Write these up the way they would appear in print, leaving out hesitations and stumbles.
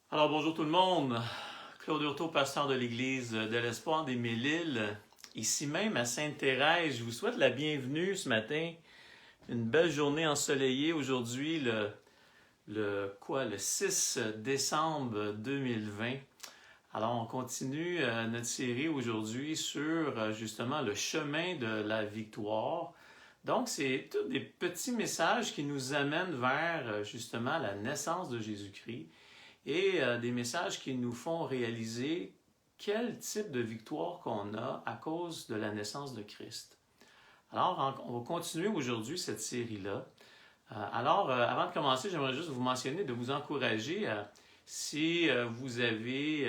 Alors bonjour tout le monde, Claude Hurtaud, pasteur de l'Église de l'Espoir des Mille-Îles, ici même à Sainte-Thérèse. Je vous souhaite la bienvenue ce matin. Une belle journée ensoleillée aujourd'hui, le 6 décembre 2020. Alors on continue notre série aujourd'hui sur justement le chemin de la victoire. Donc c'est tous des petits messages qui nous amènent vers justement la naissance de Jésus-Christ. Et des messages qui nous font réaliser quel type de victoire qu'on a à cause de la naissance de Christ. Alors, on va continuer aujourd'hui cette série-là. Avant de commencer, j'aimerais juste vous mentionner, de vous encourager si vous avez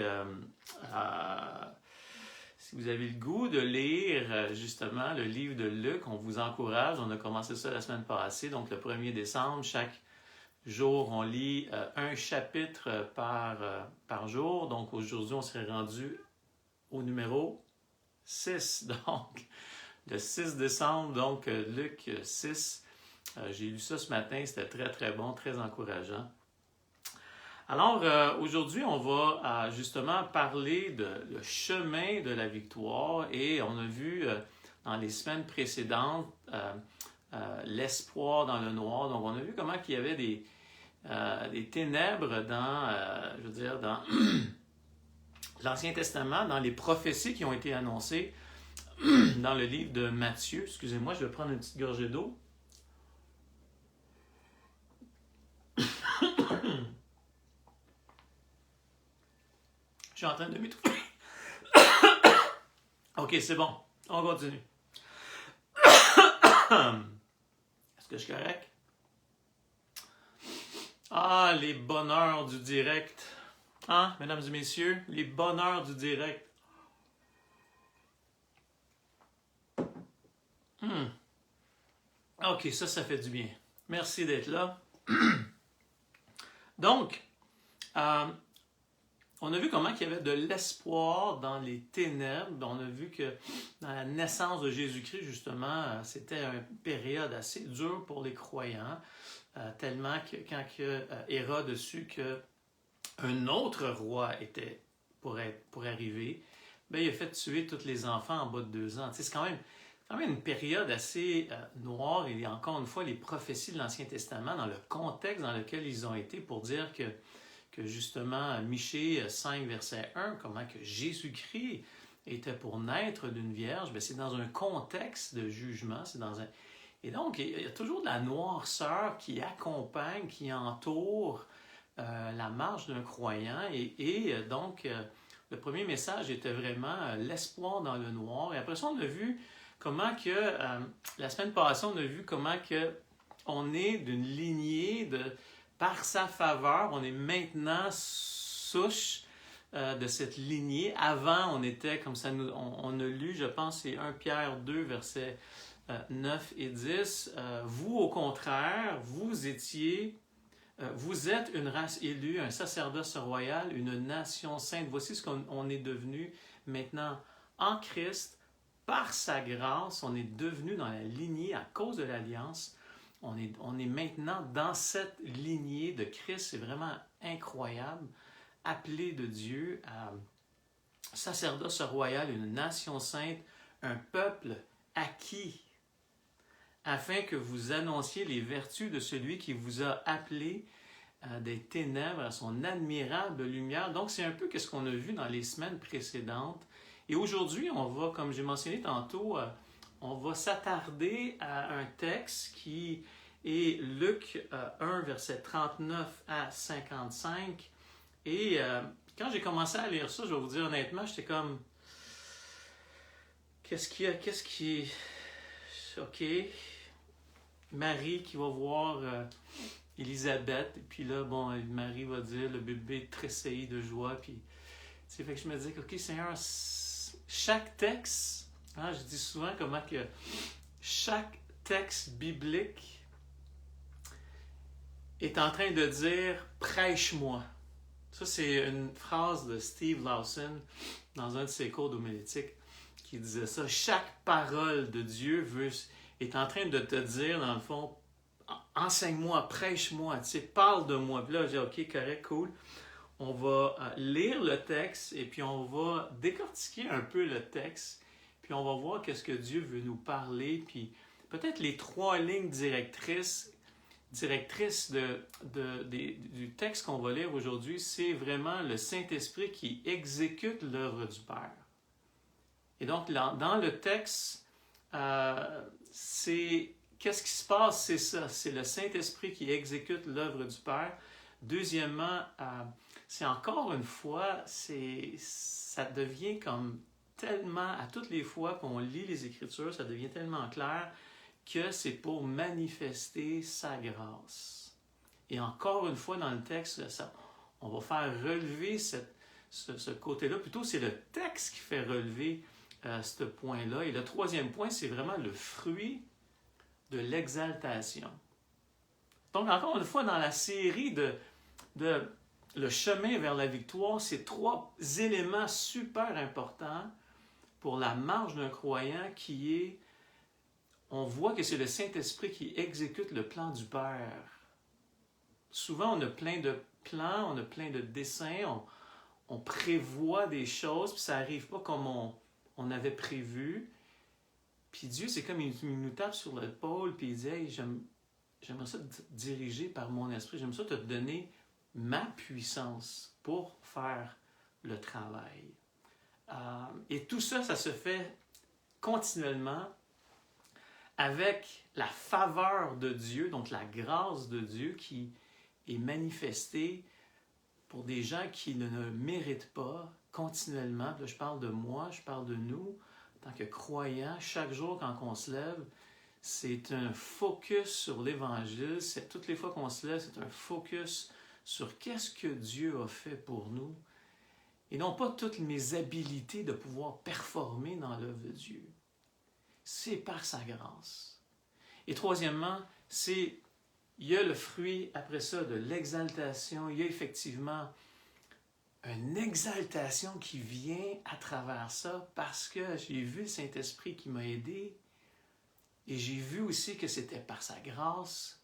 le goût de lire justement le livre de Luc, on vous encourage. On a commencé ça la semaine passée, donc le 1er décembre, chaque jour, on lit un chapitre par jour. Donc aujourd'hui, on serait rendu au numéro 6. Donc, le 6 décembre, donc Luc 6. J'ai lu ça ce matin, c'était très très bon, très encourageant. Alors aujourd'hui, on va justement parler le chemin de la victoire et on a vu dans les semaines précédentes l'espoir dans le noir. Donc on a vu comment il y avait des ténèbres dans l'Ancien Testament, dans les prophéties qui ont été annoncées dans le livre de Matthieu. Excusez-moi, je vais prendre une petite gorgée d'eau. Je suis en train de m'étouffer. Ok, c'est bon. On continue. Est-ce que je suis correct? Ah, les bonheurs du direct. Hein, mesdames et messieurs, les bonheurs du direct. Ok, ça fait du bien. Merci d'être là. Donc, on a vu comment il y avait de l'espoir dans les ténèbres. On a vu que dans la naissance de Jésus-Christ, justement, c'était une période assez dure pour les croyants, tellement que quand Hérode a su qu'un autre roi était pour arriver, ben, il a fait tuer tous les enfants en bas de 2 ans. C'est quand même une période assez noire. Et encore une fois, les prophéties de l'Ancien Testament, dans le contexte dans lequel ils ont été, pour dire que justement, Michée 5, verset 1, comment que Jésus-Christ était pour naître d'une vierge, bien, c'est dans un contexte de jugement, et donc, il y a toujours de la noirceur qui accompagne, qui entoure la marche d'un croyant, et donc, le premier message était vraiment l'espoir dans le noir, et après ça, on a vu comment que, la semaine passée, on a vu comment que on est d'une lignée par sa faveur, on est maintenant souche de cette lignée. Avant, on était, comme ça, on a lu, je pense, c'est 1 Pierre 2, versets 9 et 10. Vous, au contraire, vous êtes une race élue, un sacerdoce royal, une nation sainte. Voici ce qu'on est devenu maintenant en Christ. Par sa grâce, on est devenu dans la lignée à cause de l'alliance. On est maintenant dans cette lignée de Christ. C'est vraiment incroyable. Appelé de Dieu, sacerdoce royal, une nation sainte, un peuple acquis, afin que vous annonciez les vertus de celui qui vous a appelé des ténèbres à son admirable lumière. Donc, c'est un peu ce qu'on a vu dans les semaines précédentes. Et aujourd'hui, on va, comme j'ai mentionné tantôt, on va s'attarder à un texte qui est Luc 1, verset 39 à 55. Et quand j'ai commencé à lire ça, je vais vous dire honnêtement, j'étais comme, qu'est-ce qui est... OK, Marie qui va voir Élisabeth, et puis là, bon, Marie va dire, le bébé tressaillit de joie, puis, fait que je me dis, OK, Seigneur, chaque texte, hein, je dis souvent comment que chaque texte biblique est en train de dire « prêche-moi ». Ça, c'est une phrase de Steve Lawson dans un de ses cours d'homilétique qui disait ça. Chaque parole de Dieu est en train de te dire, dans le fond, enseigne-moi, prêche-moi, parle de moi. Puis là, j'ai dit, OK, correct, cool. on va lire le texte et puis on va décortiquer un peu le texte, puis on va voir qu'est-ce que Dieu veut nous parler, puis peut-être les 3 lignes directrices du texte qu'on va lire aujourd'hui, c'est vraiment le Saint-Esprit qui exécute l'œuvre du Père. Et donc, dans le texte, qu'est-ce qui se passe? C'est ça, c'est le Saint-Esprit qui exécute l'œuvre du Père. Deuxièmement, c'est encore une fois, ça devient comme tellement, à toutes les fois qu'on lit les Écritures, ça devient tellement clair que c'est pour manifester sa grâce. Et encore une fois, dans le texte, on va faire relever ce côté-là. Plutôt, c'est le texte qui fait relever ce point-là. Et le 3e point, c'est vraiment le fruit de l'exaltation. Donc, encore une fois, dans la série de le chemin vers la victoire, c'est 3 éléments super importants pour la marche d'un croyant qui est, on voit que c'est le Saint-Esprit qui exécute le plan du Père. Souvent, on a plein de plans, on a plein de dessins, on prévoit des choses, puis ça n'arrive pas comme on avait prévu. Puis Dieu, c'est comme il nous tape sur l'épaule, puis il dit « Hey, j'aimerais ça te diriger par mon esprit, j'aimerais ça te donner ma puissance pour faire le travail. » Et tout ça, ça se fait continuellement avec la faveur de Dieu, donc la grâce de Dieu qui est manifestée pour des gens qui ne le méritent pas continuellement. Là, je parle de moi, je parle de nous, en tant que croyants. Chaque jour, quand on se lève, c'est un focus sur l'Évangile. Toutes les fois qu'on se lève, c'est un focus sur qu'est-ce que Dieu a fait pour nous. Et non pas toutes mes habilités de pouvoir performer dans l'œuvre de Dieu. C'est par sa grâce. Et troisièmement, il y a le fruit, après ça, de l'exaltation. Il y a effectivement une exaltation qui vient à travers ça parce que j'ai vu le Saint-Esprit qui m'a aidé et j'ai vu aussi que c'était par sa grâce.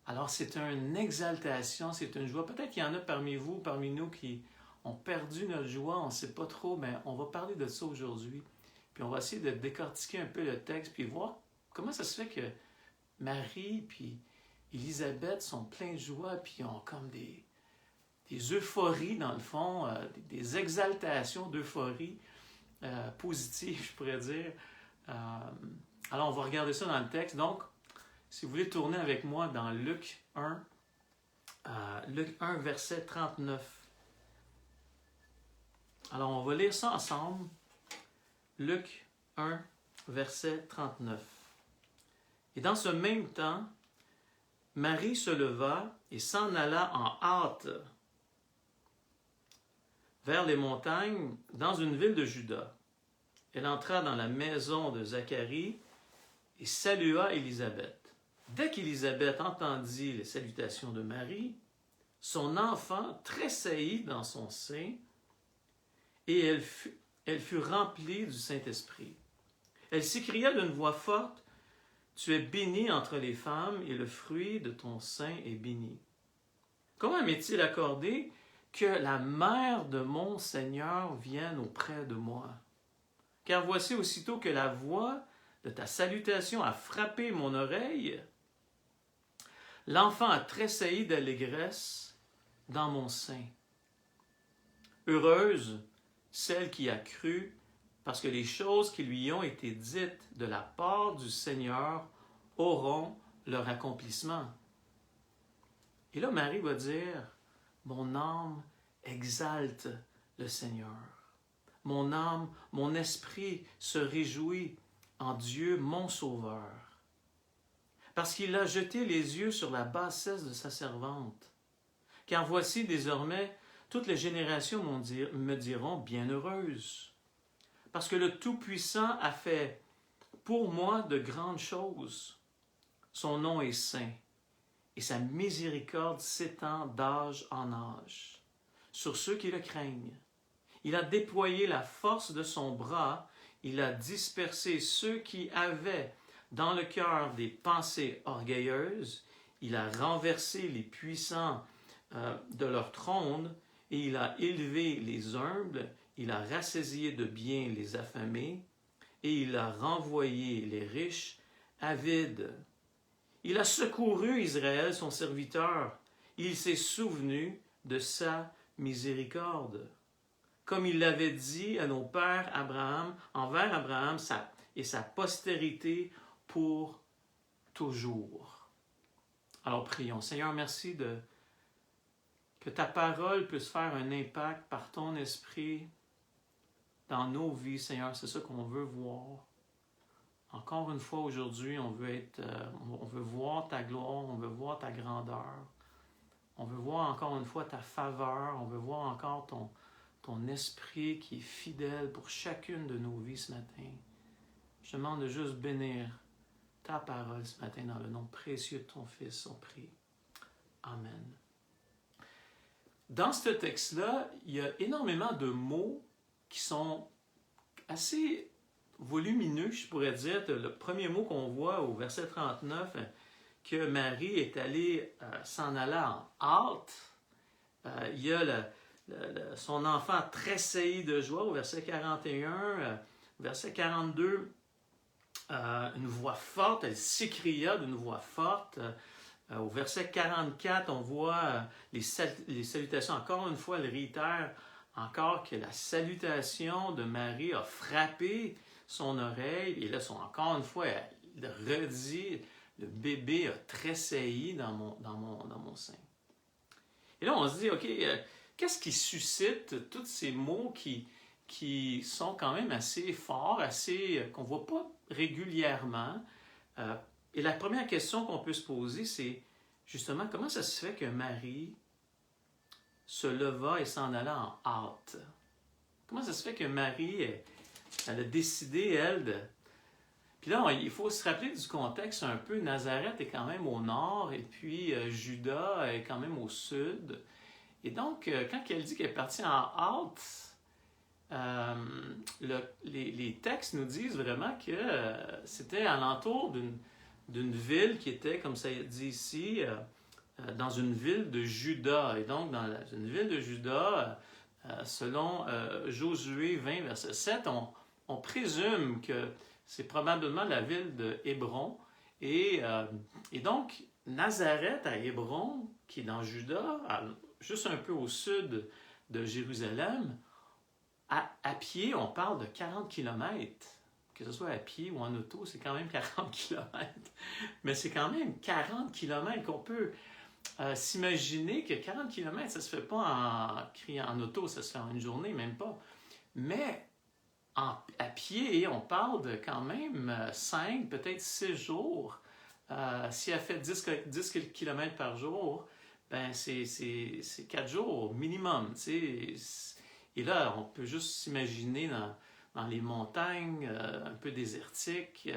Alors c'est une exaltation, c'est une joie. Peut-être qu'il y en a parmi vous, parmi nous qui ont perdu notre joie, on ne sait pas trop, mais on va parler de ça aujourd'hui. Puis on va essayer de décortiquer un peu le texte, puis voir comment ça se fait que Marie puis Élisabeth sont pleins de joie, puis ils ont comme des euphories dans le fond, des exaltations d'euphorie positives, je pourrais dire. Alors on va regarder ça dans le texte. Donc, si vous voulez tourner avec moi dans Luc 1, verset 39. Alors on va lire ça ensemble. Luc 1, verset 39. Et dans ce même temps, Marie se leva et s'en alla en hâte vers les montagnes dans une ville de Juda. Elle entra dans la maison de Zacharie et salua Élisabeth. Dès qu'Élisabeth entendit les salutations de Marie, son enfant tressaillit dans son sein et elle fut remplie du Saint-Esprit. Elle s'écria d'une voix forte, « Tu es bénie entre les femmes et le fruit de ton sein est béni. Comment m'est-il accordé que la mère de mon Seigneur vienne auprès de moi? Car voici aussitôt que la voix de ta salutation a frappé mon oreille, l'enfant a tressailli d'allégresse dans mon sein. Heureuse celle qui a cru, parce que les choses qui lui ont été dites de la part du Seigneur auront leur accomplissement. » Et là, Marie va dire, « Mon âme exalte le Seigneur. Mon âme, mon esprit se réjouit en Dieu, mon Sauveur. Parce qu'il a jeté les yeux sur la bassesse de sa servante. Car voici désormais, toutes les générations me diront bienheureuse. Parce que le Tout-Puissant a fait pour moi de grandes choses. Son nom est saint, et sa miséricorde s'étend d'âge en âge sur ceux qui le craignent. Il a déployé la force de son bras, il a dispersé ceux qui avaient dans le cœur des pensées orgueilleuses, il a renversé les puissants de leur trône, et il a élevé les humbles, il a rassasié de bien les affamés, et il a renvoyé les riches avides. Il a secouru Israël, son serviteur. Il s'est souvenu de sa miséricorde. Comme il l'avait dit à nos pères Abraham, envers Abraham et sa postérité pour toujours. Alors prions. Seigneur, merci que ta parole puisse faire un impact par ton esprit dans nos vies, Seigneur. C'est ça qu'on veut voir. Encore une fois, aujourd'hui, on veut voir ta gloire, on veut voir ta grandeur. On veut voir encore une fois ta faveur, on veut voir encore ton esprit qui est fidèle pour chacune de nos vies ce matin. Je te demande de juste bénir ta parole ce matin dans le nom précieux de ton Fils, on prie. Amen. Dans ce texte-là, il y a énormément de mots qui sont assez volumineux, je pourrais dire. Le premier mot qu'on voit au verset 39, que Marie est allée s'en aller en hâte. Il y a son enfant tressailli de joie au verset 41, verset 42, une voix forte, elle s'écria d'une voix forte. Au verset 44, on voit les salutations. Encore une fois, elle réitère encore que la salutation de Marie a frappé son oreille. Et là, encore une fois, elle redit, le bébé a tressailli dans mon sein. Et là, on se dit, OK, qu'est-ce qui suscite tous ces mots qui sont quand même assez forts, qu'on ne voit pas régulièrement? Et la première question qu'on peut se poser, c'est justement, comment ça se fait que Marie se leva et s'en alla en hâte? Comment ça se fait que Marie, elle a décidé, elle, de... Puis là, il faut se rappeler du contexte un peu. Nazareth est quand même au nord, et puis Juda est quand même au sud. Et donc, quand elle dit qu'elle est partie en hâte, les textes nous disent vraiment que c'était alentour d'une ville qui était, comme ça dit ici, dans une ville de Juda. Et donc, dans une ville de Juda, selon Josué 20, verset 7, on présume que c'est probablement la ville de Hébron. Et donc, Nazareth à Hébron, qui est dans Juda, juste un peu au sud de Jérusalem, à pied, on parle de 40 km. Que ce soit à pied ou en auto, c'est quand même 40 km. Mais c'est quand même 40 km qu'on peut s'imaginer que 40 km, ça ne se fait pas en auto, ça se fait en une journée, même pas. Mais à pied, on parle de quand même 5, peut-être 6 jours. Si elle fait 10 km par jour, ben c'est 4 jours minimum. T'sais. Et là, on peut juste s'imaginer dans les montagnes, un peu désertiques.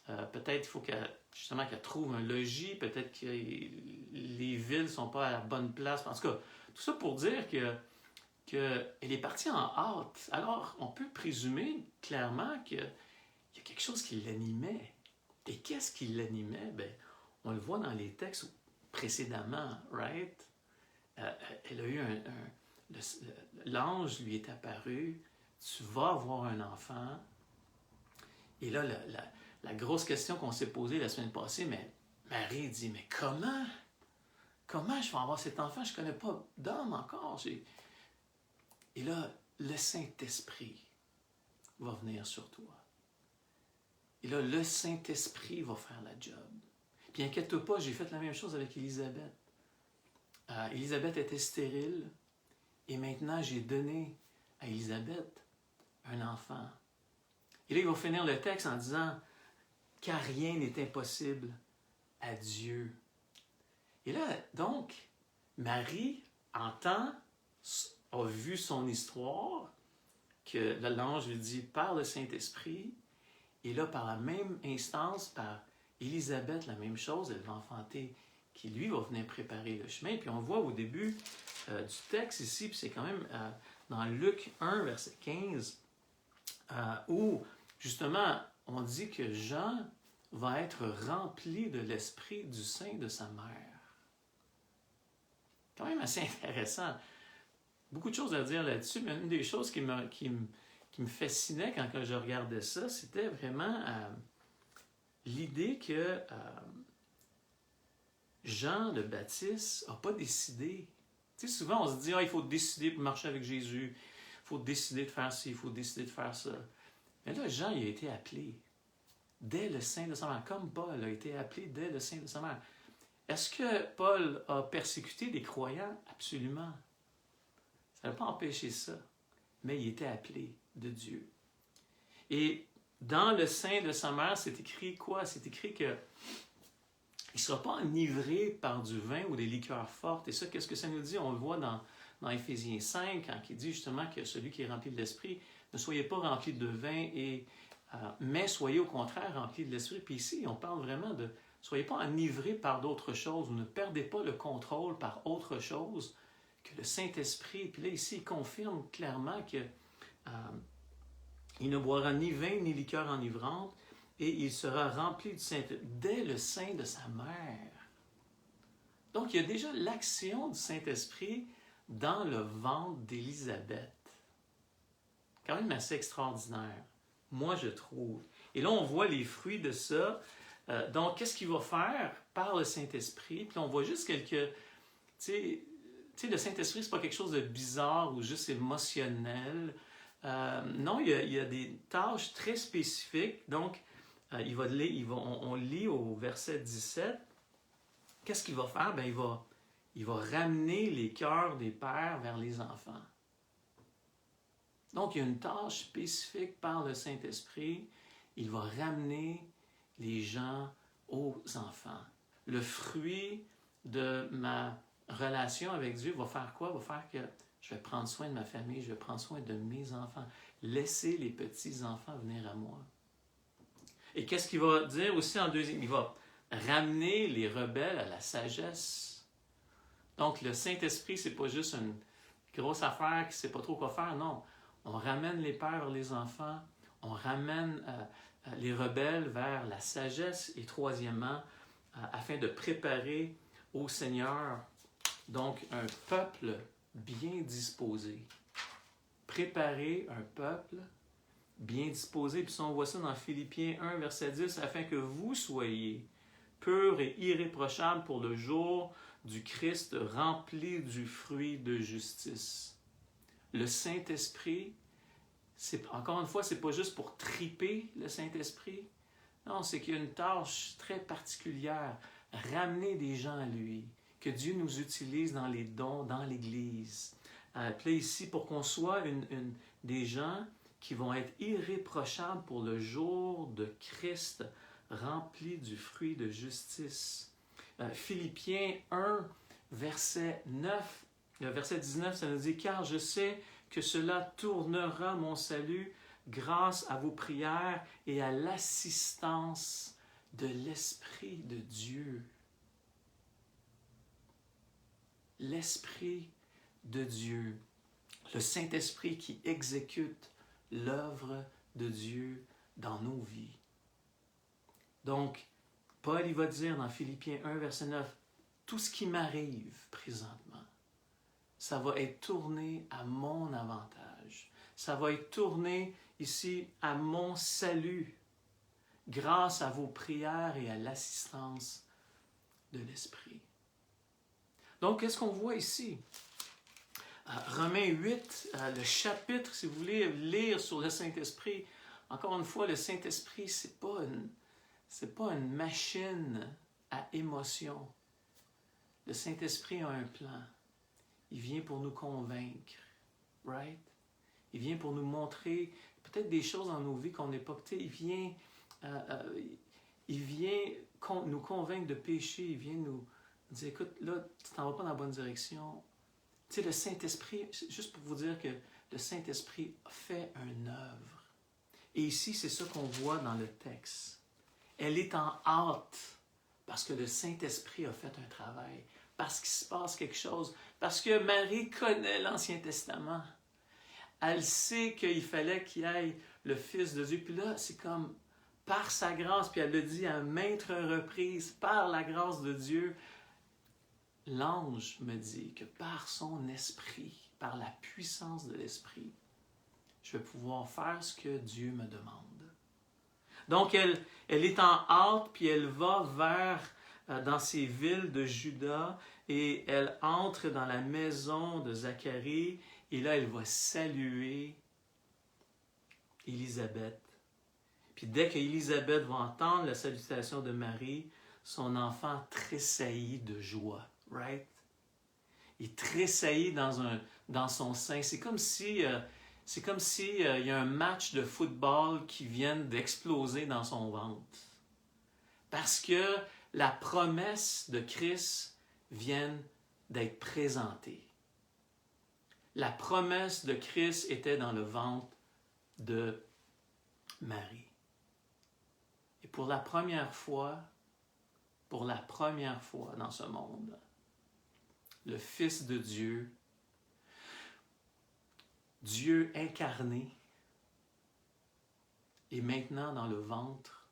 Peut-être il faut qu'elle trouve un logis. Peut-être que les villes ne sont pas à la bonne place. En tout cas, tout ça pour dire qu'elle est partie en hâte. Alors, on peut présumer clairement qu'il y a quelque chose qui l'animait. Et qu'est-ce qui l'animait? Ben, on le voit dans les textes précédemment, right? Elle a eu l'ange lui est apparu, tu vas avoir un enfant. Et là, la grosse question qu'on s'est posée la semaine passée, mais Marie dit, mais comment je vais avoir cet enfant? Je ne connais pas d'homme encore. Et là, le Saint-Esprit va venir sur toi. Et là, le Saint-Esprit va faire la job. Puis inquiète-toi pas, j'ai fait la même chose avec Élisabeth. Élisabeth était stérile. Et maintenant, j'ai donné à Élisabeth un enfant. Et là, il va finir le texte en disant « Car rien n'est impossible à Dieu. » Et là, donc, Marie a vu son histoire, que l'ange lui dit par le Saint-Esprit, et là, par la même instance, par Élisabeth, la même chose, elle va enfanter, qui lui va venir préparer le chemin. Puis on voit au début du texte ici, puis c'est quand même dans Luc 1, verset 15, où justement on dit que Jean va être rempli de l'esprit du sein de sa mère. Quand même assez intéressant. beaucoup de choses à dire là-dessus, mais une des choses qui me fascinait quand je regardais ça, c'était vraiment l'idée que Jean le Baptiste n'a pas décidé. Tu sais, souvent on se dit, il faut décider pour marcher avec Jésus, il faut décider de faire ci, il faut décider de faire ça. Mais là, Jean, il a été appelé dès le sein de sa mère, comme Paul a été appelé dès le sein de sa mère. Est-ce que Paul a persécuté des croyants? Absolument. Ça n'a pas empêché ça. Mais il était appelé de Dieu. Et dans le sein de sa mère, c'est écrit quoi? C'est écrit que il ne sera pas enivré par du vin ou des liqueurs fortes. Et ça, qu'est-ce que ça nous dit? On le voit dans Éphésiens 5, quand il dit justement que celui qui est rempli de l'Esprit, ne soyez pas rempli de vin, mais soyez au contraire rempli de l'Esprit. Puis ici, on parle vraiment de soyez pas enivrés par d'autres choses, ou ne perdez pas le contrôle par autre chose que le Saint-Esprit. Puis là, ici, il confirme clairement que il ne boira ni vin ni liqueur enivrante, et il sera rempli du Saint-Esprit dès le sein de sa mère. Donc, il y a déjà l'action du Saint-Esprit dans le ventre d'Élisabeth. Quand même assez extraordinaire, moi je trouve. Et là, on voit les fruits de ça. Donc, qu'est-ce qu'il va faire par le Saint-Esprit? Puis on voit juste quelques... Tu sais, le Saint-Esprit, c'est pas quelque chose de bizarre ou juste émotionnel. Non, il y a des tâches très spécifiques. Donc, on lit au verset 17. Qu'est-ce qu'il va faire? Il va ramener les cœurs des pères vers les enfants. Donc, il y a une tâche spécifique par le Saint-Esprit. Il va ramener les gens aux enfants. Le fruit de ma relation avec Dieu va faire quoi? Va faire que je vais prendre soin de ma famille, je vais prendre soin de mes enfants. Laissez les petits-enfants venir à moi. Et qu'est-ce qu'il va dire aussi en deuxième? Il va ramener les rebelles à la sagesse. Donc, le Saint-Esprit, c'est pas juste une grosse affaire qui ne sait pas trop quoi faire, non. On ramène les pères vers les enfants, on ramène les rebelles vers la sagesse, et troisièmement, afin de préparer au Seigneur, donc, un peuple bien disposé. Préparer un peuple bien disposé. Puis ça, on voit ça dans Philippiens 1, verset 10, afin que vous soyez purs et irréprochables pour le jour du Christ, remplis du fruit de justice. Le Saint-Esprit, encore une fois, c'est pas juste pour triper le Saint-Esprit. Non, c'est qu'il y a une tâche très particulière, ramener des gens à lui, que Dieu nous utilise dans les dons, dans l'Église. Puis là, ici, pour qu'on soit des gens qui vont être irréprochables pour le jour de Christ, remplis du fruit de justice. Philippiens 1, verset 9, le verset 19, ça nous dit « Car je sais que cela tournera mon salut grâce à vos prières et à l'assistance de l'Esprit de Dieu. » L'Esprit de Dieu, le Saint-Esprit qui exécute l'œuvre de Dieu dans nos vies. Donc, Paul, il va dire dans Philippiens 1, verset 9, « Tout ce qui m'arrive présentement, ça va être tourné à mon avantage. Ça va être tourné ici à mon salut, grâce à vos prières et à l'assistance de l'Esprit. » Donc, qu'est-ce qu'on voit ici? Romains 8, le chapitre, si vous voulez lire sur le Saint-Esprit, encore une fois, le Saint-Esprit, c'est pas une machine à émotion. Le Saint-Esprit a un plan. Il vient pour nous convaincre, right? Il vient pour nous montrer peut-être des choses dans nos vies qu'on n'est pas... Il vient nous convaincre de péché, il vient nous dire, écoute, là, tu t'en vas pas dans la bonne direction. Tu sais, le Saint-Esprit, juste pour vous dire que le Saint-Esprit fait une œuvre. Et ici, c'est ça qu'on voit dans le texte. Elle est en hâte parce que le Saint-Esprit a fait un travail, parce qu'il se passe quelque chose, parce que Marie connaît l'Ancien Testament. Elle sait qu'il fallait qu'il y ait le Fils de Dieu. Puis là, c'est comme par sa grâce, puis elle le dit à maintes reprises, par la grâce de Dieu, l'ange me dit que par son esprit, par la puissance de l'esprit, je vais pouvoir faire ce que Dieu me demande. Donc, elle est en hâte, puis elle va dans ces villes de Juda, et elle entre dans la maison de Zacharie, et là, elle va saluer Élisabeth. Puis dès qu'Élisabeth va entendre la salutation de Marie, son enfant tressaillit de joie, right? Il tressaillit dans son sein. C'est comme si il y a un match de football qui vient d'exploser dans son ventre. Parce que la promesse de Christ vient d'être présentée. La promesse de Christ était dans le ventre de Marie. Et pour la première fois dans ce monde, le Fils de Dieu, Dieu incarné, est maintenant dans le ventre.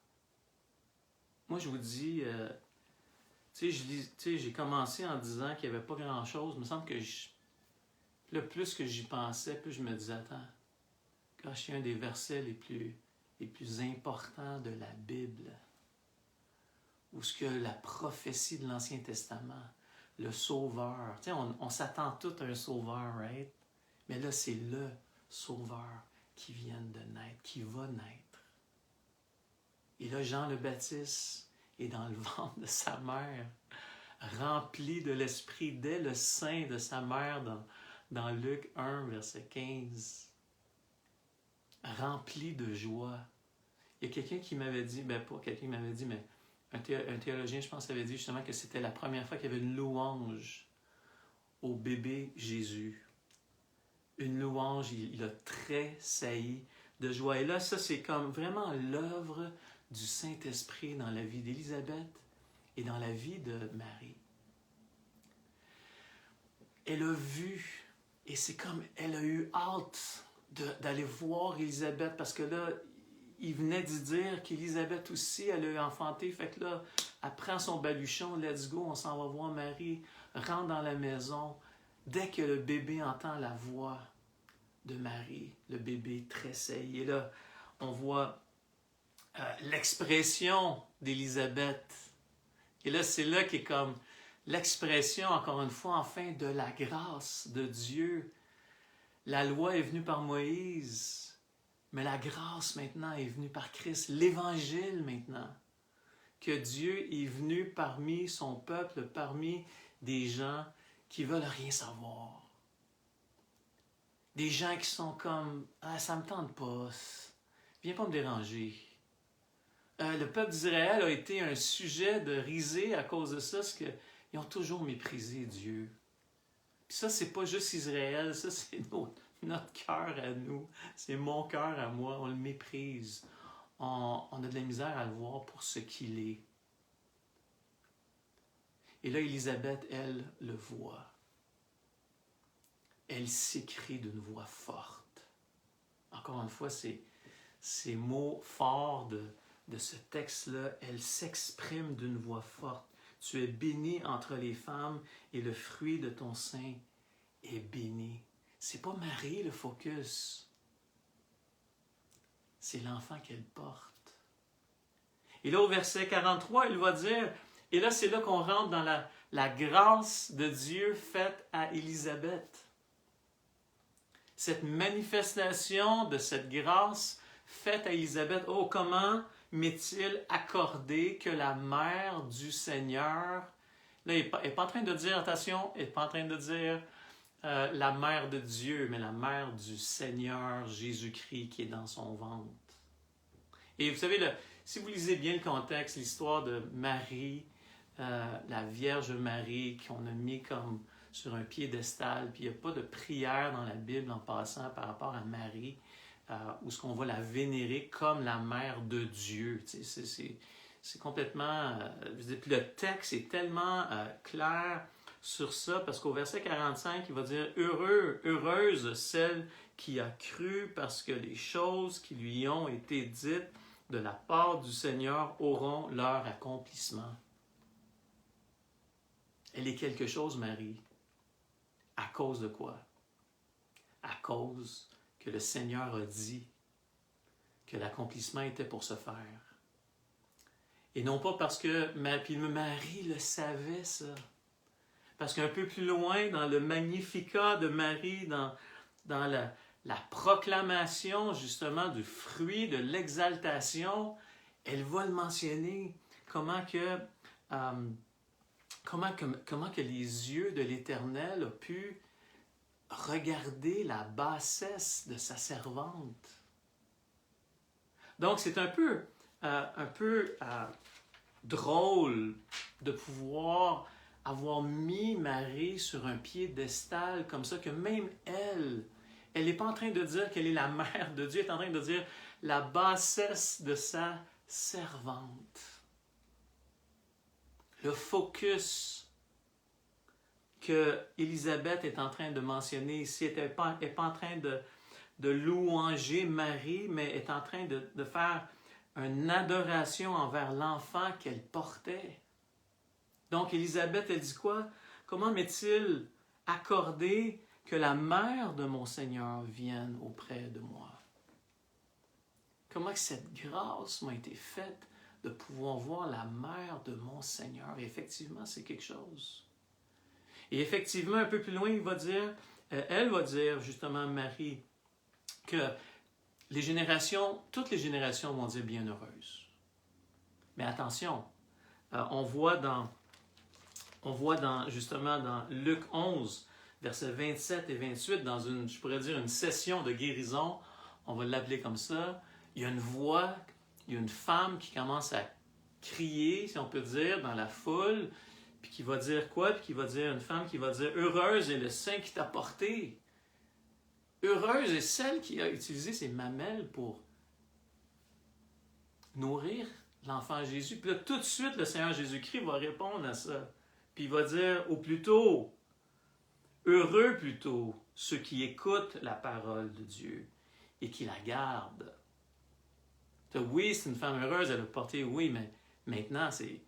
Moi, je vous dis, j'ai commencé en disant qu'il n'y avait pas grand-chose. Il me semble que le plus que j'y pensais, plus je me disais, attends, quand je suis un des versets les plus importants de la Bible, où ce que la prophétie de l'Ancien Testament, le Sauveur, on s'attend tous à un Sauveur, right? Mais là, c'est le Sauveur qui vient de naître, qui va naître. Et là, Jean le Baptiste est dans le ventre de sa mère, rempli de l'Esprit dès le sein de sa mère dans Luc 1, verset 15. Rempli de joie. Il y a quelqu'un qui m'avait dit, pas quelqu'un qui m'avait dit, mais un théologien, je pense, avait dit justement que c'était la première fois qu'il y avait une louange au bébé Jésus. Une louange, il a tressailli de joie. Et là, ça, c'est comme vraiment l'œuvre du Saint-Esprit dans la vie d'Élisabeth et dans la vie de Marie. Elle a vu, et c'est comme elle a eu hâte d'aller voir Élisabeth, parce que là, il venait d'y dire qu'Élisabeth aussi, elle a enfanté. Fait que là, elle prend son baluchon, let's go, on s'en va voir Marie, rentre dans la maison. Dès que le bébé entend la voix de Marie, le bébé tressaille. Et là, on voit l'expression d'Élisabeth. Et là, c'est là qu'est comme l'expression, encore une fois, enfin, de la grâce de Dieu. La loi est venue par Moïse, mais la grâce maintenant est venue par Christ. L'Évangile maintenant, que Dieu est venu parmi son peuple, parmi des gens qui veulent rien savoir. Des gens qui sont comme « Ah, ça me tente pas, viens pas me déranger ». Le peuple d'Israël a été un sujet de risée à cause de ça, parce qu'ils ont toujours méprisé Dieu. Puis ça, c'est pas juste Israël, ça c'est notre cœur à nous, c'est mon cœur à moi, on le méprise. On a de la misère à le voir pour ce qu'il est. Et là, Élisabeth, elle, le voit. Elle s'écrie d'une voix forte. Encore une fois, ces mots forts de ce texte-là, elle s'exprime d'une voix forte. Tu es bénie entre les femmes et le fruit de ton sein est béni. C'est pas Marie le focus. C'est l'enfant qu'elle porte. Et là, au verset 43, il va dire, et là, c'est là qu'on rentre dans la grâce de Dieu faite à Élisabeth. Cette manifestation de cette grâce faite à Élisabeth, oh, comment m'est-il accordé que la mère du Seigneur, là, elle n'est pas en train de dire, attention, elle n'est pas en train de dire la mère de Dieu, mais la mère du Seigneur Jésus-Christ qui est dans son ventre. Et vous savez, si vous lisez bien le contexte, l'histoire de Marie, la Vierge Marie, qu'on a mis comme sur un piédestal, puis il n'y a pas de prière dans la Bible en passant par rapport à Marie, où est-ce qu'on va la vénérer comme la mère de Dieu. C'est complètement... puis le texte est tellement clair sur ça, parce qu'au verset 45, il va dire « Heureuse celle qui a cru, parce que les choses qui lui ont été dites de la part du Seigneur auront leur accomplissement. » Elle est quelque chose, Marie. À cause de quoi? À cause que le Seigneur a dit que l'accomplissement était pour se faire. Et non pas parce que puis Marie le savait, ça. Parce qu'un peu plus loin, dans le Magnificat de Marie, dans la proclamation justement du fruit de l'exaltation, elle va le mentionner. Comment que les yeux de l'Éternel ont pu regarder la bassesse de sa servante. Donc, c'est un peu drôle de pouvoir avoir mis Marie sur un piédestal comme ça, que même elle n'est pas en train de dire qu'elle est la mère de Dieu, elle est en train de dire la bassesse de sa servante. Le focus que Élisabeth est en train de mentionner ici, elle n'est pas en train de louanger Marie, mais est en train de faire une adoration envers l'enfant qu'elle portait. Donc, Élisabeth, elle dit quoi? Comment m'est-il accordé que la mère de mon Seigneur vienne auprès de moi? Comment que cette grâce m'a été faite de pouvoir voir la mère de mon Seigneur? Et effectivement, c'est quelque chose. Et effectivement, un peu plus loin, elle va dire justement, Marie, que toutes les générations vont dire bienheureuse. Mais attention, on voit justement dans Luc 11, versets 27 et 28, dans je pourrais dire une session de guérison, on va l'appeler comme ça, il y a une voix, il y a une femme qui commence à crier, si on peut dire, dans la foule, puis qui va dire quoi? Puis une femme qui va dire « Heureuse est le sein qui t'a porté ». Heureuse est celle qui a utilisé ses mamelles pour nourrir l'enfant Jésus. Puis là, tout de suite, le Seigneur Jésus-Christ va répondre à ça. Puis il va dire, ou plutôt, heureux plutôt, ceux qui écoutent la parole de Dieu et qui la gardent. Oui, c'est une femme heureuse, elle a porté, oui, mais maintenant, c'est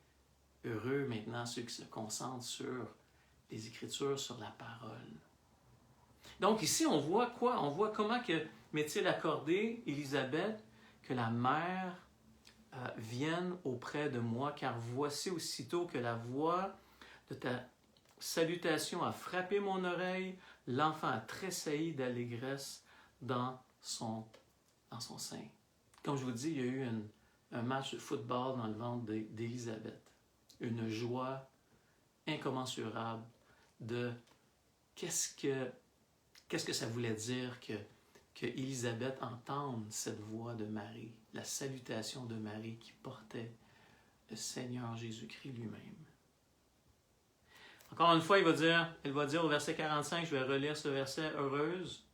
heureux maintenant ceux qui se concentrent sur les Écritures, sur la parole. Donc ici, on voit quoi? On voit comment m'est-il accordé, Élisabeth, que la mère vienne auprès de moi, car voici aussitôt que la voix de ta salutation a frappé mon oreille, l'enfant a tressailli d'allégresse dans son sein. Comme je vous dis, il y a eu un match de football dans le ventre d'Élisabeth. Une joie incommensurable de qu'est-ce que ça voulait dire que Élisabeth entende cette voix de Marie, la salutation de Marie qui portait le Seigneur Jésus-Christ lui-même. Encore une fois, elle va dire au verset 45, je vais relire ce verset, « Heureuse,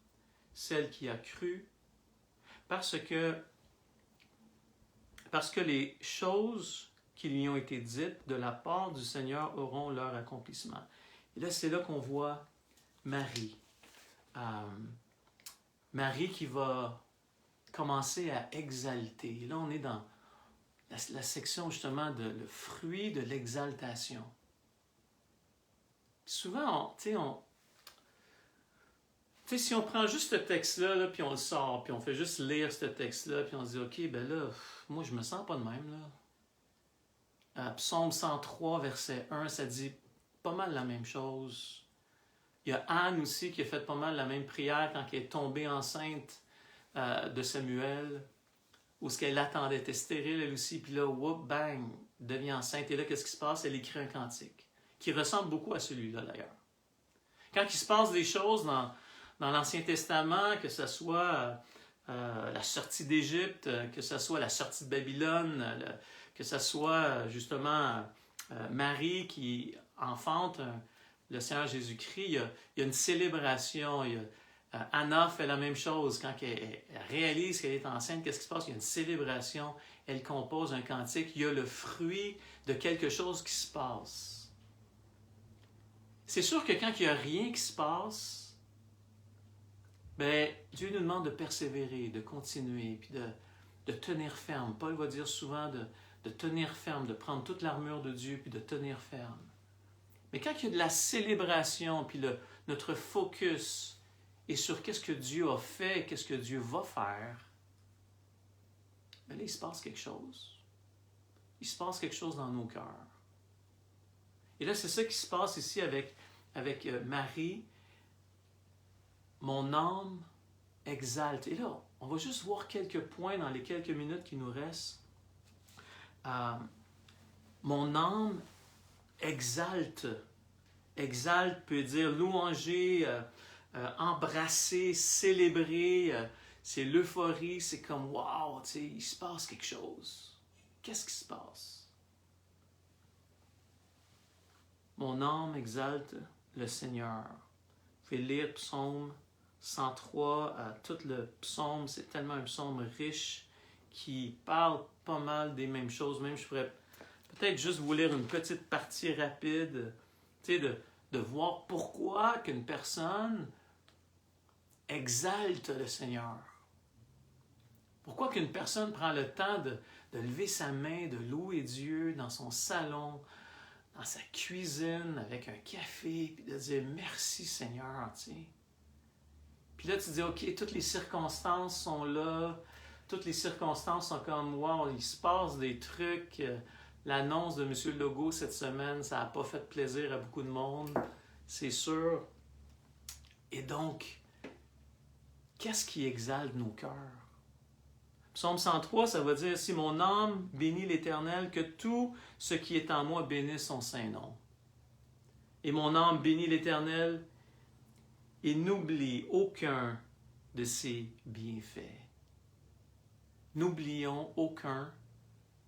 celle qui a cru, parce que les choses qui lui ont été dites de la part du Seigneur auront leur accomplissement. » Et là, c'est là qu'on voit Marie. Marie qui va commencer à exalter. Et là, on est dans la section justement de le fruit de l'exaltation. Souvent, si on prend juste ce texte-là, puis on le sort, puis on fait juste lire ce texte-là, puis on se dit, OK, ben là, moi, je me sens pas de même, là. Psaume 103, verset 1, ça dit pas mal la même chose. Il y a Anne aussi qui a fait pas mal la même prière quand elle est tombée enceinte de Samuel, où ce qu'elle attendait, elle était stérile elle aussi, puis là, whoop, bang, devient enceinte. Et là, qu'est-ce qui se passe? Elle écrit un cantique, qui ressemble beaucoup à celui-là d'ailleurs. Quand il se passe des choses dans l'Ancien Testament, que ce soit la sortie d'Égypte, que ce soit la sortie de Babylone, que ce soit justement Marie qui enfante le Seigneur Jésus-Christ, il y a une célébration. Anna fait la même chose. Quand elle réalise qu'elle est enceinte, qu'est-ce qui se passe? Il y a une célébration. Elle compose un cantique. Il y a le fruit de quelque chose qui se passe. C'est sûr que quand il n'y a rien qui se passe, ben, Dieu nous demande de persévérer, de continuer, puis de tenir ferme. Paul va dire souvent de tenir ferme, de prendre toute l'armure de Dieu, puis de tenir ferme. Mais quand il y a de la célébration, puis notre focus est sur qu'est-ce que Dieu a fait, qu'est-ce que Dieu va faire, bien là, il se passe quelque chose. Il se passe quelque chose dans nos cœurs. Et là, c'est ça qui se passe ici avec Marie. Mon âme exalte. Et là, on va juste voir quelques points dans les quelques minutes qui nous restent. Mon âme exalte. Exalte peut dire louanger, embrasser, célébrer. C'est l'euphorie, c'est comme wow, tu sais, il se passe quelque chose. Qu'est-ce qui se passe? Mon âme exalte le Seigneur. Vous pouvez lire Psaume 103, tout le psaume, c'est tellement un psaume riche qui parle pas mal des mêmes choses. Même je pourrais peut-être juste vous lire une petite partie rapide, tu sais, de voir pourquoi qu'une personne exalte le Seigneur. Pourquoi qu'une personne prend le temps de lever sa main, de louer Dieu dans son salon, dans sa cuisine, avec un café, puis de dire merci Seigneur, tu sais. Puis là, tu dis, OK, toutes les circonstances sont là, toutes les circonstances sont comme, wow, il se passe des trucs. L'annonce de M. Legault cette semaine, ça n'a pas fait plaisir à beaucoup de monde, c'est sûr. Et donc, qu'est-ce qui exalte nos cœurs? Psaume 103, ça va dire, si mon âme bénit l'Éternel, que tout ce qui est en moi bénisse son saint nom. Et mon âme bénit l'Éternel, et n'oublie aucun de ses bienfaits. N'oublions aucun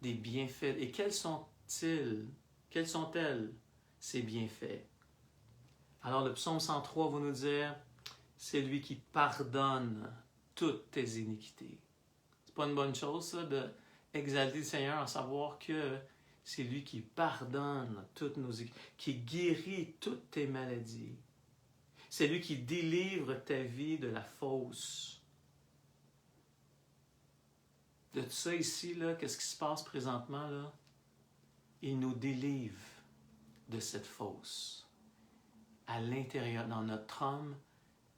des bienfaits. Et quels sont-ils? Quels sont-elles, ces bienfaits? Alors le psaume 103 va nous dire, c'est lui qui pardonne toutes tes iniquités. C'est pas une bonne chose, ça, d'exalter le Seigneur, à savoir que c'est lui qui pardonne toutes nos iniquités, qui guérit toutes tes maladies. C'est lui qui délivre ta vie de la fausse. De tout ça ici, là, qu'est-ce qui se passe présentement, là? Il nous délivre de cette fausse à l'intérieur, dans notre âme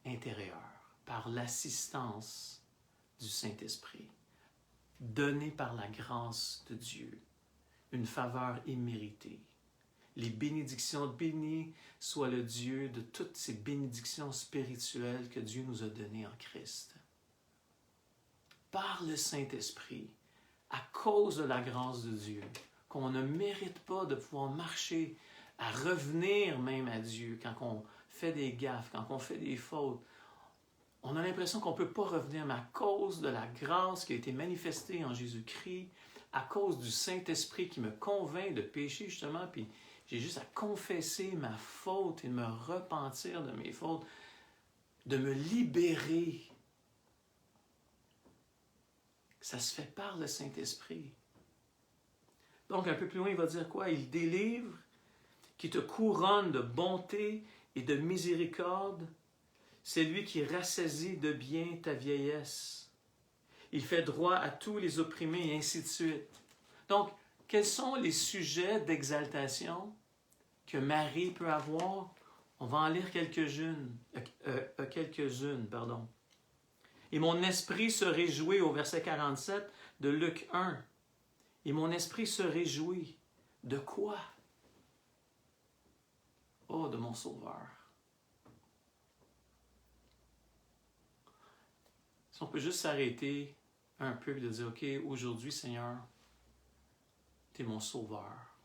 intérieure, par l'assistance du Saint-Esprit, donnée par la grâce de Dieu, une faveur imméritée. Les bénédictions, béni soit le Dieu de toutes ces bénédictions spirituelles que Dieu nous a données en Christ. Par le Saint-Esprit, à cause de la grâce de Dieu, qu'on ne mérite pas de pouvoir marcher, à revenir même à Dieu quand on fait des gaffes, quand on fait des fautes. On a l'impression qu'on ne peut pas revenir, mais à cause de la grâce qui a été manifestée en Jésus-Christ, à cause du Saint-Esprit qui me convainc de pécher justement, puis j'ai juste à confesser ma faute et me repentir de mes fautes, de me libérer. Ça se fait par le Saint-Esprit. Donc, un peu plus loin, il va dire quoi? Il délivre, qui te couronne de bonté et de miséricorde. C'est lui qui rassasie de bien ta vieillesse. Il fait droit à tous les opprimés et ainsi de suite. Donc, quels sont les sujets d'exaltation que Marie peut avoir? On va en lire quelques-unes. Et mon esprit se réjouit, au verset 47 de Luc 1. Et mon esprit se réjouit. De quoi? Oh, de mon Sauveur. Si on peut juste s'arrêter un peu et de dire, OK, aujourd'hui, Seigneur, tu es mon Sauveur.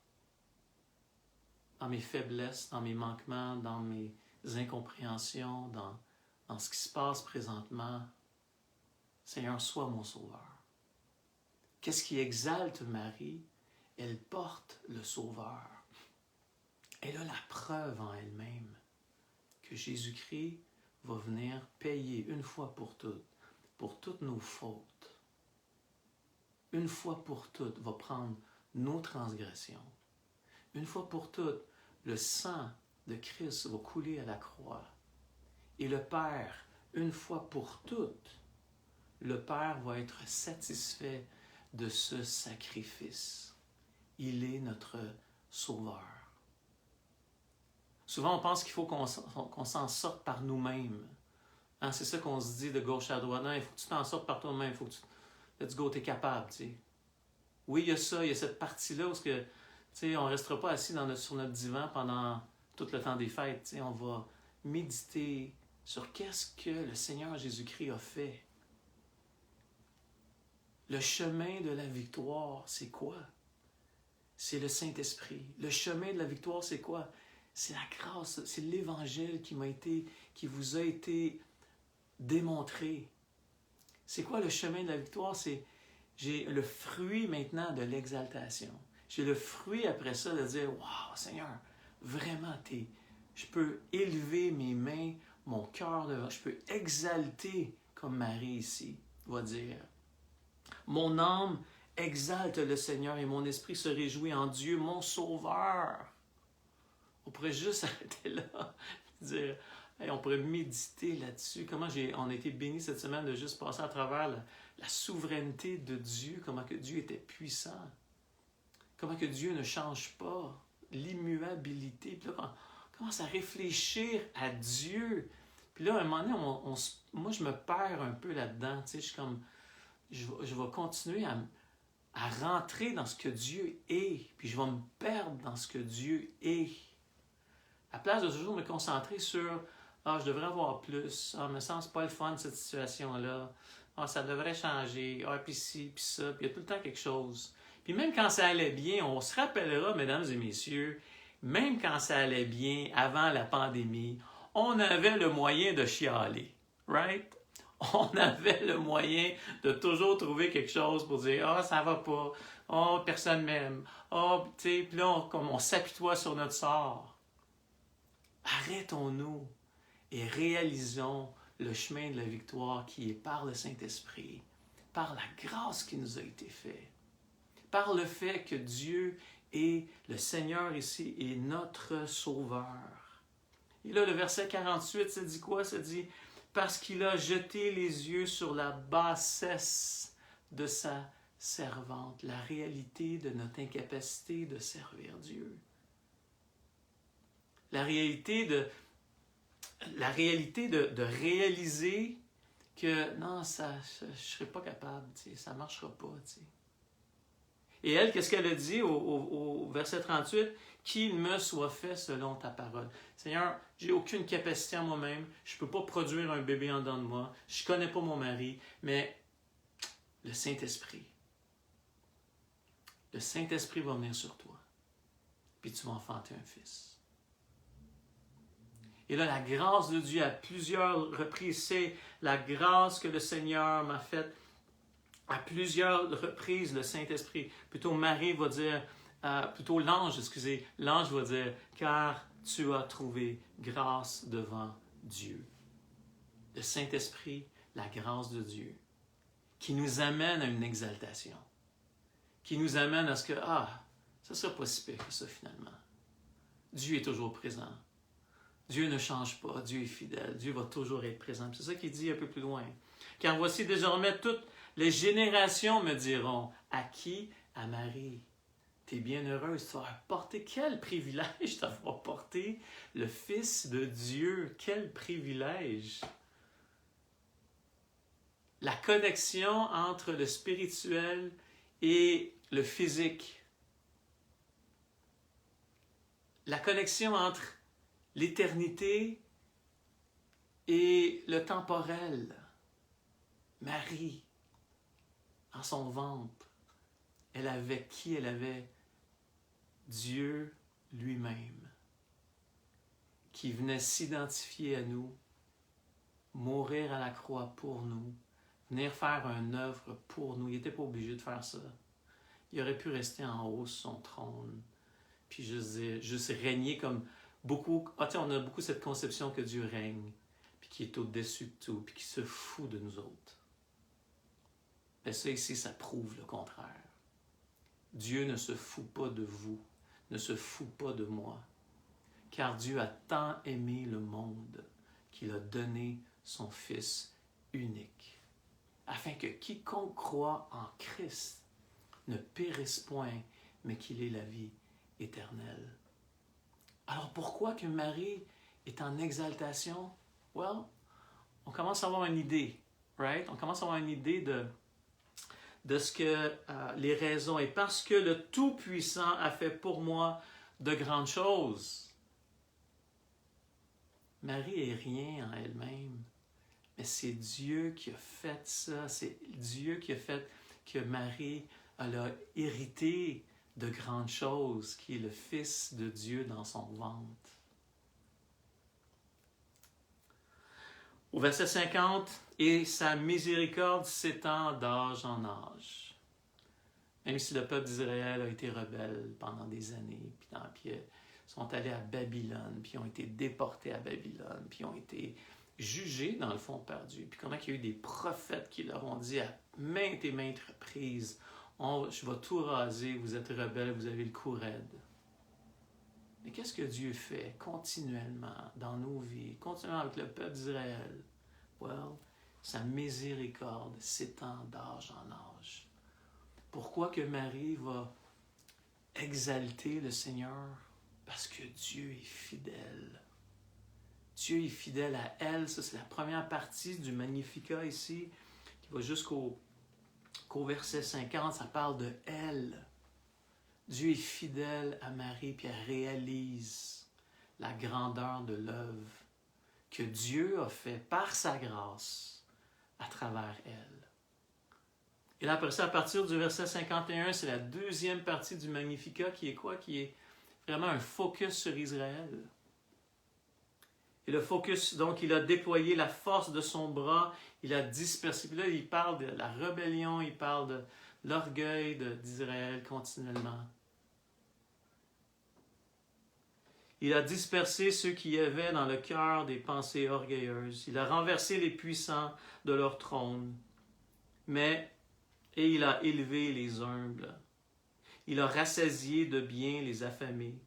Dans mes faiblesses, dans mes manquements, dans mes incompréhensions, dans ce qui se passe présentement, Seigneur, sois mon Sauveur. Qu'est-ce qui exalte Marie? Elle porte le Sauveur. Elle a la preuve en elle-même que Jésus-Christ va venir payer une fois pour toutes nos fautes. Une fois pour toutes, va prendre nos transgressions. Une fois pour toutes, le sang de Christ va couler à la croix. Et le Père, une fois pour toutes, le Père va être satisfait de ce sacrifice. Il est notre Sauveur. Souvent, on pense qu'il faut qu'on s'en sorte par nous-mêmes. Hein, c'est ça qu'on se dit de gauche à droite. Non, il faut que tu t'en sortes par toi-même. Il faut que tu... Let's go, t'es capable, tu sais. Oui, il y a ça, il y a cette partie-là où que, on ne restera pas assis sur notre divan pendant tout le temps des fêtes. Tu sais, on va méditer sur qu'est-ce que le Seigneur Jésus-Christ a fait. Le chemin de la victoire, c'est quoi? C'est le Saint-Esprit. Le chemin de la victoire, c'est quoi? C'est la grâce, c'est l'Évangile qui vous a été démontré. C'est quoi le chemin de la victoire? J'ai le fruit maintenant de l'exaltation. J'ai le fruit après ça de dire, wow, Seigneur, vraiment, je peux élever mes mains, mon cœur devant, je peux exalter comme Marie ici va dire. Mon âme exalte le Seigneur et mon esprit se réjouit en Dieu, mon Sauveur. On pourrait juste arrêter là, dire, hey, on pourrait méditer là-dessus. Comment on a été bénis cette semaine de juste passer à travers la souveraineté de Dieu, comment que Dieu était puissant, comment que Dieu ne change pas, l'immuabilité. Puis là, on commence à réfléchir à Dieu. Puis là, à un moment donné, moi, je me perds un peu là-dedans. Tu sais, je suis comme, je vais continuer à rentrer dans ce que Dieu est, puis je vais me perdre dans ce que Dieu est. À place de toujours me concentrer sur « Ah, je devrais avoir plus. Ah, me semble pas le fun, cette situation-là. Ah, ça devrait changer. Ah, puis ci, puis ça. » Puis il y a tout le temps quelque chose. Puis même quand ça allait bien, on se rappellera, mesdames et messieurs, même quand ça allait bien, avant la pandémie, on avait le moyen de chialer. Right? On avait le moyen de toujours trouver quelque chose pour dire « Ah, ça va pas. Ah, personne m'aime. Ah, tu sais, puis là, on s'apitoie sur notre sort. » Arrêtons-nous et réalisons le chemin de la victoire qui est par le Saint-Esprit, par la grâce qui nous a été faite, par le fait que Dieu est le Seigneur ici et notre Sauveur. Et là, le verset 48, ça dit quoi? Ça dit « Parce qu'il a jeté les yeux sur la bassesse de sa servante », la réalité de notre incapacité de servir Dieu. La réalité de réaliser que non, je ne serai pas capable, ça ne marchera pas. T'sais. Et elle, qu'est-ce qu'elle a dit au verset 38? « Qu'il me soit fait selon ta parole. » Seigneur, j'ai aucune capacité en moi-même, je ne peux pas produire un bébé en dedans de moi, je ne connais pas mon mari, mais le Saint-Esprit va venir sur toi, puis tu vas enfanter un fils. Et là, la grâce de Dieu à plusieurs reprises, c'est la grâce que le Seigneur m'a faite à plusieurs reprises, le Saint-Esprit. Plutôt Marie va dire, plutôt l'ange va dire, car tu as trouvé grâce devant Dieu. Le Saint-Esprit, la grâce de Dieu, qui nous amène à une exaltation, qui nous amène à ce que, ça ne sera pas si pire que ça finalement. Dieu est toujours présent. Dieu ne change pas, Dieu est fidèle, Dieu va toujours être présent. C'est ça qu'il dit un peu plus loin. Car voici désormais toutes les générations me diront, à qui? À Marie. Tu es bien heureuse, tu vas porter, quel privilège d'avoir porté le Fils de Dieu, quel privilège. La connexion entre le spirituel et le physique. La connexion entre l'éternité et le temporel. Marie, en son ventre, elle avait qui? Elle avait Dieu lui-même, qui venait s'identifier à nous, mourir à la croix pour nous, venir faire une œuvre pour nous. Il n'était pas obligé de faire ça. Il aurait pu rester en haut sur son trône, puis juste régner comme beaucoup. On a beaucoup cette conception que Dieu règne, puis qui est au-dessus de tout, puis qui se fout de nous autres. Mais ça ici, ça prouve le contraire. Dieu ne se fout pas de vous, ne se fout pas de moi, car Dieu a tant aimé le monde qu'il a donné son Fils unique, afin que quiconque croit en Christ ne périsse point, mais qu'il ait la vie éternelle. Alors pourquoi que Marie est en exaltation? Well, on commence à avoir une idée, right? On commence à avoir une idée de ce que les raisons. Et parce que le Tout-Puissant a fait pour moi de grandes choses. Marie est rien en elle-même, mais c'est Dieu qui a fait ça. C'est Dieu qui a fait que Marie elle a hérité de grandes choses, qui est le Fils de Dieu dans son ventre. Au verset 50, « Et sa miséricorde s'étend d'âge en âge. » Même si le peuple d'Israël a été rebelle pendant des années, puis ils sont allés à Babylone, puis ils ont été déportés à Babylone, puis ils ont été jugés, dans le fond, par Dieu. Puis comment il y a eu des prophètes qui leur ont dit à maintes et maintes reprises, « Je vais tout raser, vous êtes rebelles, vous avez le cou raide. » Mais qu'est-ce que Dieu fait continuellement dans nos vies, continuellement avec le peuple d'Israël? Well, sa miséricorde s'étend d'âge en âge. Pourquoi que Marie va exalter le Seigneur? Parce que Dieu est fidèle. Dieu est fidèle à elle. Ça, c'est la première partie du Magnificat ici, qui va jusqu'au verset 50. Ça parle de elle. Dieu est fidèle à Marie, puis elle réalise la grandeur de l'œuvre que Dieu a fait par sa grâce à travers elle. Et là, après ça, à partir du verset 51, c'est la deuxième partie du Magnificat qui est quoi? Qui est vraiment un focus sur Israël. Et le focus, donc, il a déployé la force de son bras, il a dispersé. Puis là, il parle de la rébellion, il parle de l'orgueil d'Israël continuellement. Il a dispersé ceux qui avaient dans le cœur des pensées orgueilleuses. Il a renversé les puissants de leur trône. Et il a élevé les humbles. Il a rassasié de biens les affamés.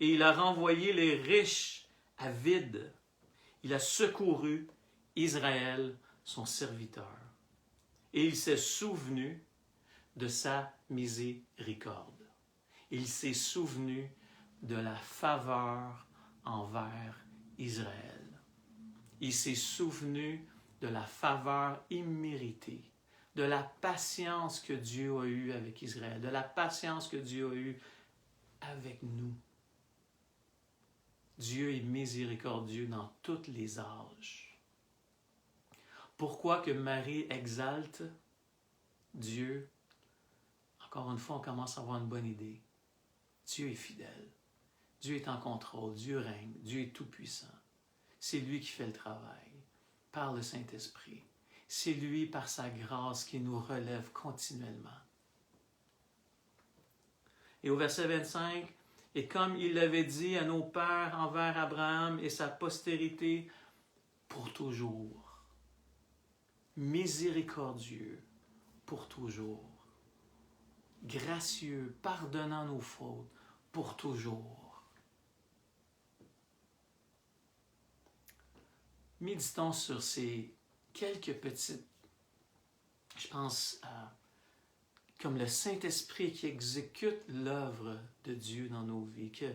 Et il a renvoyé les riches à vide. Il a secouru Israël, son serviteur. Et il s'est souvenu de sa miséricorde. Il s'est souvenu de la faveur envers Israël. Il s'est souvenu de la faveur imméritée, de la patience que Dieu a eue avec Israël, de la patience que Dieu a eue avec nous. Dieu est miséricordieux dans tous les âges. Pourquoi que Marie exalte Dieu? Encore une fois, on commence à avoir une bonne idée. Dieu est fidèle. Dieu est en contrôle. Dieu règne. Dieu est tout-puissant. C'est lui qui fait le travail par le Saint-Esprit. C'est lui, par sa grâce, qui nous relève continuellement. Et au verset 25, « Et comme il l'avait dit à nos pères envers Abraham et sa postérité, pour toujours. Miséricordieux pour toujours. Gracieux, pardonnant nos fautes pour toujours. » Méditons sur ces quelques petites, je pense, comme le Saint-Esprit qui exécute l'œuvre de Dieu dans nos vies, que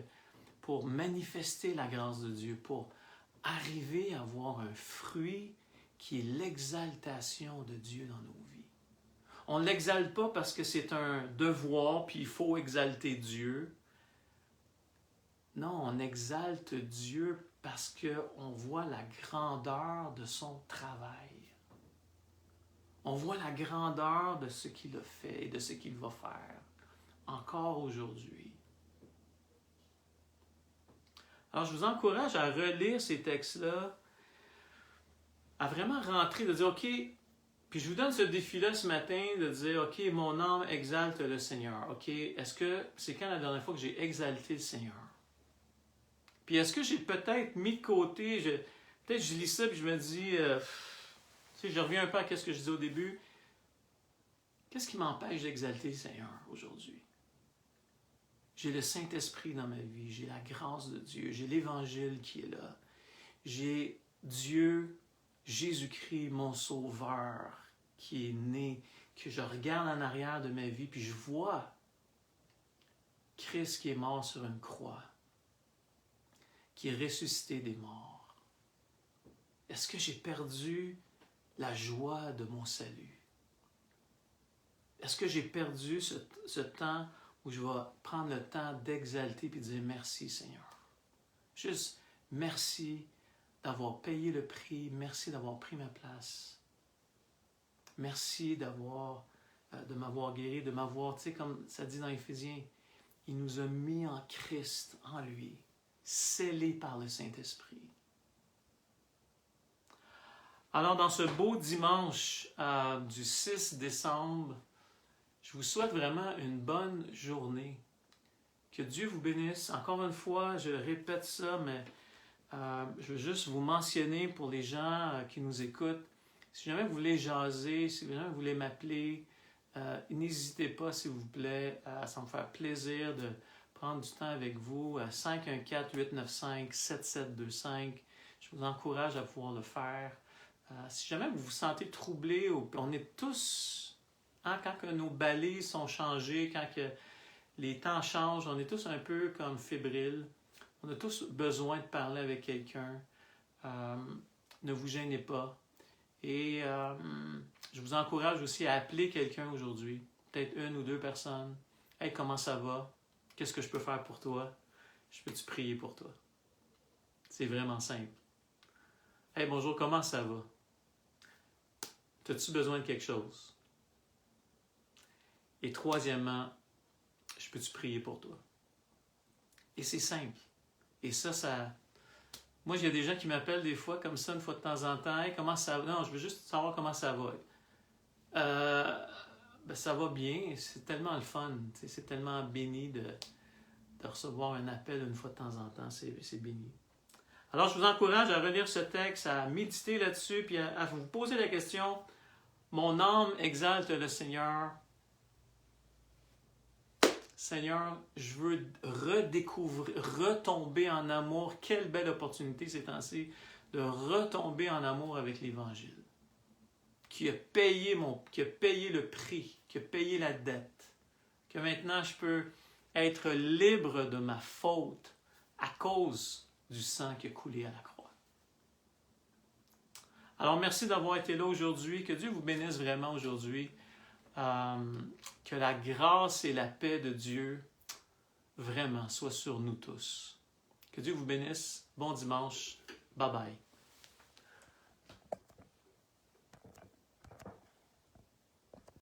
pour manifester la grâce de Dieu, pour arriver à avoir un fruit qui est l'exaltation de Dieu dans nos vies. On ne l'exalte pas parce que c'est un devoir, puis il faut exalter Dieu. Non, on exalte Dieu parce qu'on voit la grandeur de son travail. On voit la grandeur de ce qu'il a fait et de ce qu'il va faire, encore aujourd'hui. Alors, je vous encourage à relire ces textes-là, à vraiment rentrer, de dire, OK, puis je vous donne ce défi-là ce matin, de dire, OK, mon âme exalte le Seigneur. OK, est-ce que c'est quand la dernière fois que j'ai exalté le Seigneur? Puis est-ce que j'ai peut-être mis de côté, peut-être je lis ça puis je me dis, je reviens un peu à ce que je disais au début, qu'est-ce qui m'empêche d'exalter le Seigneur aujourd'hui? J'ai le Saint-Esprit dans ma vie, j'ai la grâce de Dieu, j'ai l'Évangile qui est là, j'ai Dieu, Jésus-Christ, mon Sauveur, qui est né, que je regarde en arrière de ma vie puis je vois Christ qui est mort sur une croix. qui est ressuscité des morts? Est-ce que j'ai perdu la joie de mon salut? Est-ce que j'ai perdu ce temps où je vais prendre le temps d'exalter et de dire merci Seigneur? Juste merci d'avoir payé le prix, merci d'avoir pris ma place. Merci de m'avoir guéri, de m'avoir, tu sais, comme ça dit dans Éphésiens, il nous a mis en Christ, en lui, scellés par le Saint-Esprit. Alors, dans ce beau dimanche du 6 décembre, je vous souhaite vraiment une bonne journée. Que Dieu vous bénisse. Encore une fois, je répète ça, mais je veux juste vous mentionner pour les gens qui nous écoutent. Si jamais vous voulez jaser, si jamais vous voulez m'appeler, n'hésitez pas, s'il vous plaît. Ça me fait plaisir de prendre du temps avec vous. 514-895-7725. Je vous encourage à pouvoir le faire. Si jamais vous vous sentez troublé, on est tous, quand que nos balises sont changées, quand que les temps changent, on est tous un peu comme fébriles. On a tous besoin de parler avec quelqu'un. Ne vous gênez pas. Et je vous encourage aussi à appeler quelqu'un aujourd'hui. Peut-être une ou deux personnes. « Hey, comment ça va? Qu'est-ce que je peux faire pour toi? Je peux-tu prier pour toi? » C'est vraiment simple. « Hey, bonjour, comment ça va? As-tu besoin de quelque chose? » Et troisièmement, « Je peux-tu prier pour toi? » Et c'est simple. Et ça... Moi, il y a des gens qui m'appellent des fois comme ça, une fois de temps en temps. « Hey, comment ça va? » Non, je veux juste savoir comment ça va. Ça va bien. C'est tellement le fun. C'est tellement béni de recevoir un appel une fois de temps en temps. C'est béni. Alors, je vous encourage à relire ce texte, à méditer là-dessus, puis à vous poser la question, « Mon âme exalte le Seigneur. Seigneur, je veux redécouvrir, retomber en amour. » Quelle belle opportunité ces temps-ci de retomber en amour avec l'Évangile, qui a payé le prix, qui a payé la dette, que maintenant je peux être libre de ma faute à cause du sang qui a coulé à la croix. Alors, merci d'avoir été là aujourd'hui. Que Dieu vous bénisse vraiment aujourd'hui. Que la grâce et la paix de Dieu vraiment soient sur nous tous. Que Dieu vous bénisse. Bon dimanche. Bye bye.